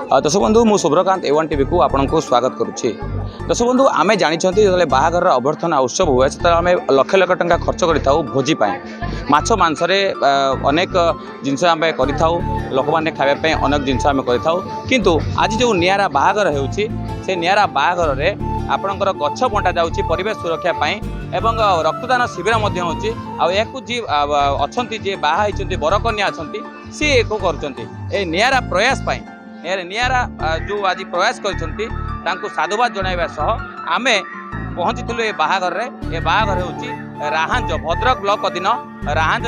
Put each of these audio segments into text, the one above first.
दर्शक बंधु मु शुभ्रकांत A1 टीवी को आपको स्वागत करुच्ची। दर्शक बंधु आम जानते जो बाहागर अभ्यर्थना उत्सव हुए से आम लक्ष लक्ष टंका खर्च करूँ भोजी माछ मांसरे अनेक जिनस आम कर लोक मैंने खावाई अनेक जिनस आम किंतु आज जो निरा बाहागर से निरा बाहागर में आपणकर गछ बंटा जाऊँगी परिवेश सुरक्षा एवं रक्तदान शिविर जी अच्छा जी बाहर बरकन्या अच्छा सी एक कर निरा प्रयास निरा जो आज प्रयास कर साधुवाद जनवा सह आम पहुँची ये बाहागर ये बाहागर हूँ राहांज भद्रक ब्लॉक अधीन राहांज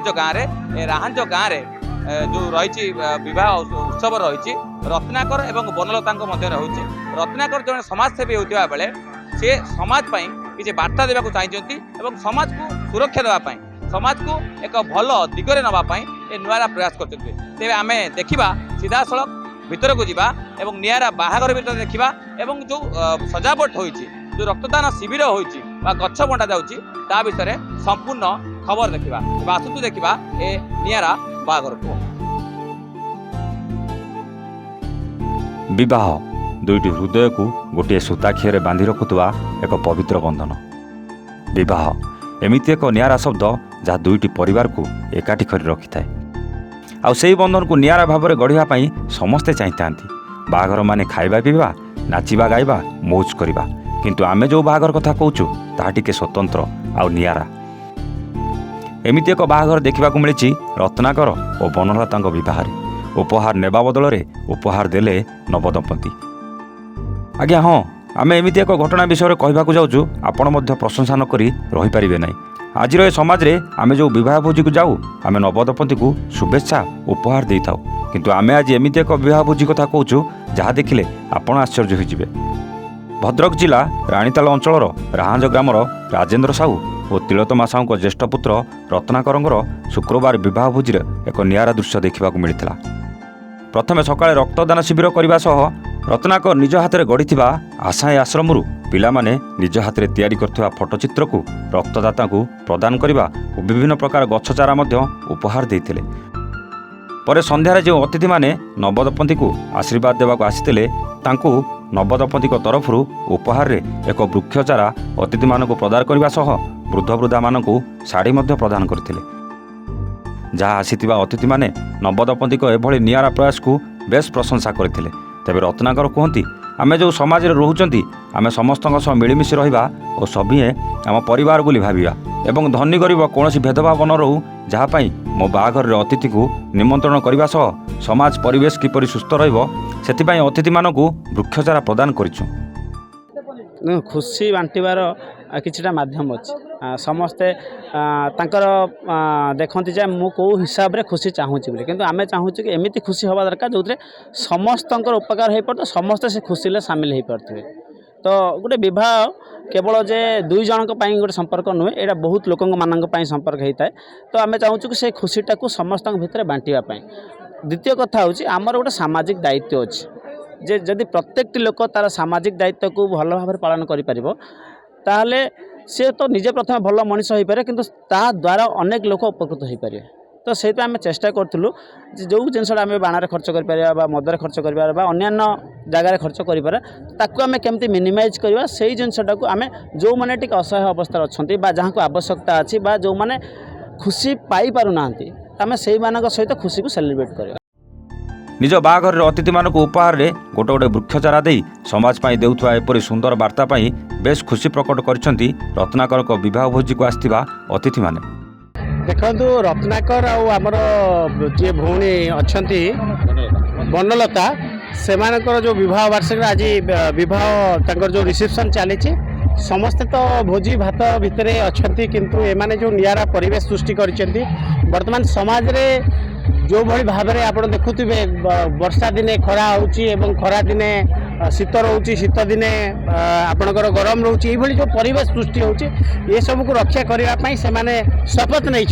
गाँव में जो रही विवाह उत्सव रही रत्नाकर एवं बनलता मध्य रही रत्नाकर जड़े समाजसेवी होता बेले सी समाज किसी बार्ता देवाक चाहिए और समाज को सुरक्षा देवाई समाज को एक भल दिगरे नापी ये नुआरा प्रयास कर आम देखा सीधा सड़क भीतर को जावा एवं निरा बाहागर भीतर देखा एवं जो सजावट हो जो रक्तदान शिविर हो गछ बंटा जाऊँगी ता विषय संपूर्ण खबर देखा आसतु देखा ए निरा बाहागर को विवाह दुईटी हृदय को गोटे सूताक्षीरे बांधि रखुवा एक पवित्र बंधन विवाह एमती एक निरा शब्द जहाँ दुईटी परिवार को एकाठी कर रखि थाए आउ से बंधन को निरा भाव में गढ़ापी समस्ते चाहिए बाहागर माने खाइबा पीवा नाचिबा गाइबा मौज करवा किंतु आमे जो बाहागर कथा कहूँ ताहा टिके स्वतंत्र आउ नियारा एमती एक बाहागर देखा मिली रत्नाकर और बनलता बहार उपहार नेबा बदल में उपहार देले नवदंपति आज्ञा हाँ आम एमती एक घटना विषय कहवाक जाऊँ आपण मध्य प्रशंसा नक रहीपारे ना आज ये समाज रे आमे जो विवाह भोजी को जाऊ आमे नवदंपति को शुभेच्छा उपहार दे था किंतु आमे आज एमती एक विवाह भोजी कथा कहूँ जहाँ देखिले आपण आश्चर्य होइजिबे। भद्रक जिला राणीताल अंचल राहांज ग्रामर राजेन्द्र साहू और तिलोत्तमा साहू ज्येष्ठ पुत्र रत्नाकर शुक्रवार विवाह भोजी एक नियारा दृश्य देखा मिलता। प्रथमे सकाळे रक्तदान शिविर करने सह रत्नाकर निज हाथ में गढ़ी आशाएं आश्रम पिलामाने निज हाथ में तैयारी करथिबा फटोचित्र को रक्तदाता को प्रदान करने और विभिन्न प्रकार गछ चारा उपहार देते। पर संध्यारे जो अतिथि माने नवदंपति को आशीर्वाद देवाक आसीते तांकु नवदंपति तरफ उपहार रे एक वृक्ष चारा अतिथि मानक प्रदान करने सह वृद्ध वृद्धा मानक शाढ़ी प्रदान करथिले। जहाँ आसीथिबा अतिथि माने नवदंपति एभली नियारा प्रयास को बेस प्रशंसा करथिले। तेबे रत्नाकर कहती आमे जो समाज रे रहउचंती आमे समस्त मिलमिशि रहिबा और सभिए आम परिवार बोली भाविबा एवं धनी गरीब कौन भेदभाव न रहू जहाँपाई मो बाहाघर अतिथि को निमंत्रण करने सह समाज परिवेश किपरि सुस्थ रहिबो सेथिपाई अतिथि मानकु वृक्षचारा प्रदान करिछु। खुशी बांटिबार किछिटा माध्यम अच्छे समस्ते तांकर देखते जे मु कौ हिसाब रे खुशी चाहूँगी बोली किंतु आमे चाहूँ कि एमती खुशी हवा दरकार जो समस्त उपकार हो पार समस्ते से खुशी ले सामिल हो पारे। तो गोटे विवाह केवल जे दुई जनक गोटे संपर्क नुहे यहाँ बहुत लोक मान संपर्क होता है। तो आमे चाहूँ कि से खुशीटा को समस्त भितर बांटापी। द्वितीय कथा हूँ आमर गोटे सामाजिक दायित्व अच्छे जे जदि प्रत्येकटी लोक तार सामाजिक दायित्व को भल भाव पालन करें सी तो निजे प्रथम भल मनीष हो पारे किंतु ता द्वारा अनेक लोक उपकृत हो पारे। तो से आम चेष्टा करूँ जो जिनसा आम बाण खर्च कर मदर खर्च कर अन्य जगार खर्च करें केमती मिनिमाइज करवा से जिनसा को आम जो मैंने टी असहाय अवस्था अच्छा जहाँ को आवश्यकता अच्छी जो मैंने खुशी पाई पारना आम से सहित खुशी को सेलिब्रेट कर निज बाहाघर अतिथि मानक उपहार रे गोटे गोटे वृक्षचारा दे समाज पाई देउथुवा एपरि सुंदर वार्ता पाई बेस खुशी प्रकट करिसेंती रत्नाकर को विवाह भोजी को आस्थिबा अतिथि माने। देखंतु रत्नाकर आमर जे भौणी अछंती बनलता सेमानकर जो विवाह वार्षिक आज विवाह तांकर जो रिसेप्शन चली समस्ते तो भोजी भात भितर अछंती किंतु एमाने जो नियारा परिवेश सृष्टि करिसेंती वर्तमान समाज रे जो भली भाव में आप देखुवे वर्षा दिने खरा हो खरा दिने शीत रोचे शीत दिने आपणकर गरम रोचे ये जो परिवेश सृष्टि होची ये सब को रक्षा करने से शपथ नहीं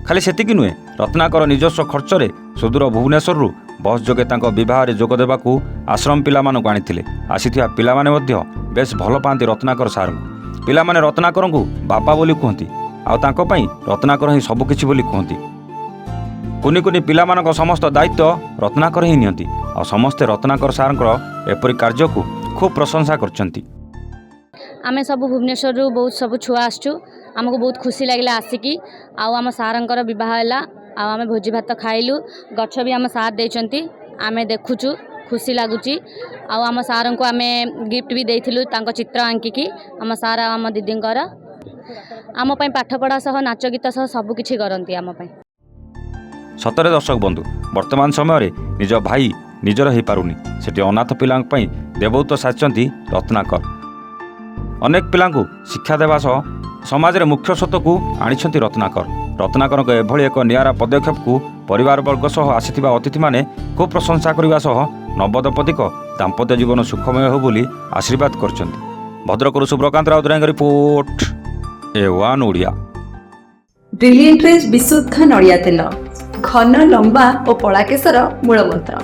खाली सेतिकी नुहे रत्नाकर निजस्व खर्च रे सुदूर भुवनेश्वर बस जोगे बह जोग देवाकू आश्रम पिला मानक आनी आसीथिबा पिला माने मध्य बेस भल पाती रत्नाकर सार को पिला माने रत्नाकर को बापा बोली कहती आउ तांको पई रत्नाकर ही सबकिछि बोली कहती। କୁନି କୁନି ପିଲାମାନଙ୍କ ସମସ୍ତ ଦାୟିତ୍ୱ ରତ୍ନାକର ହିଁ ନିଅନ୍ତି ଆଉ ସମସ୍ତେ ରତ୍ନାକର ସାର୍ଙ୍କର ଏପରି କାର୍ଯ୍ୟକୁ ଖୁବ୍ ପ୍ରଶଂସା କରିଛନ୍ତି। आमे सब भुवनेश्वर बहुत सब छुआ आसचु आमको बहुत खुशी लगिला आसिकी आम सारंकर बह है आमे भोजी भात खाइलु गछ भी आम सार देचंती आमे देखुचु खुशी लगुच आम सार को आमे गिफ्ट भी देथिलु तांको चित्र आंकिकी आम सार आम दीदींकर आम पई पाठ पढ़ा सह नाच गीत सह सब किछि करंती आम पई। सतरे दर्शक बंधु वर्तमान समय निज भाई निजर हो पारुनी सेठी अनाथ पिलांक पई देवौत साजिचंती रत्नाकर। अनेक पिलांकु शिक्षा देवा सह समाज रे मुख्य स्रोत को आनिछंती रत्नाकर। रत्नाकर एभली एक नियारा पदक्षेप को परिवार वर्ग सह आसीथिबा अतिथि माने खूब प्रशंसा करबा सह नवदंपतिक दाम्पत्य जीवन सुखमय हो बोली आशीर्वाद करछंती। भद्रकରୁ सुब्रकांत राउतरायଙ୍କ रिपोर्ट A1 ओडिया। ब्रिलियंट रेज विशुद्ध नड़िया तेल घन लंबा और पड़ा केशर मूलमंत्र।